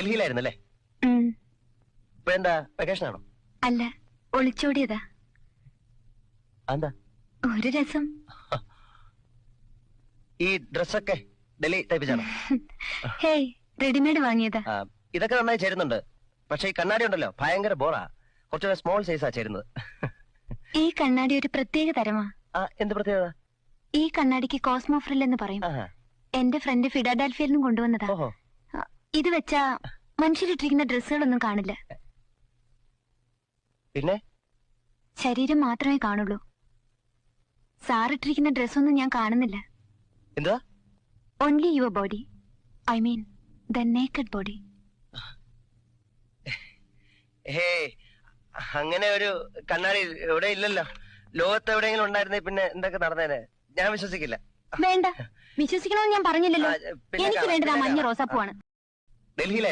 ഡൽഹിയിലായിരുന്നല്ലേ? ഇപ്പൊ എന്താ വെക്കേഷൻ ആണോ? അല്ല, ഒളിച്ചോടിയതാ. എന്താ ഒരു രസം. ഈ ഡ്രസ്സൊക്കെ ഡൽഹി തയ്പ്പിച്ചാണോ? ഹേയ്, റെഡിമെയ്ഡ് വാങ്ങിയതാ. ഇതൊക്കെ നന്നായി ചേരുന്നുണ്ട്. പക്ഷെ ഈ കണ്ണാടി ഉണ്ടല്ലോ ഭയങ്കര ബോറാ. കുറച്ചുകൂടെ സ്മോൾ സൈസാ ചേരുന്നത്. ഈ കണ്ണാടി ഒരു പ്രത്യേക തരമാ. എന്ത് പ്രത്യേകത? ഈ കണ്ണാടിക്ക് കോസ്മോ ഫ്രിൽ എന്ന് പറയും. എന്റെ ഫ്രണ്ട് ഫിലാഡൽഫിയയിൽ നിന്നും കൊണ്ടുവന്നതാ. ഇത് വെച്ചാ മനുഷ്യരിട്ടിരിക്കുന്ന ഡ്രസ്സുകളൊന്നും കാണില്ല. പിന്നെ ശരീരം മാത്രമേ കാണുള്ളൂ. സാറിട്ടിരിക്കുന്ന ഡ്രസ്സൊന്നും ഞാൻ കാണുന്നില്ല. എന്താ? Only your body. I mean the naked body. Hey, അങ്ങനെ ഒരു കണ്ണാടി എവിടെ ഇല്ലല്ലോ. ലോകത്ത് എവിടെയെങ്കിലും ഉണ്ടായിരുന്നേ പിന്നെ എന്തൊക്കെ നടന്നേനെ? ഞാൻ വിശ്വസിക്കില്ല. വേണ്ട, വിശ്വസിക്കണമെന്ന് ഞാൻ പറഞ്ഞില്ലല്ലോ. എനിക്ക് വേണ്ടത് ആ മഞ്ഞ റോസാപ്പൂവാണ്. ഡൽഹിയിലെ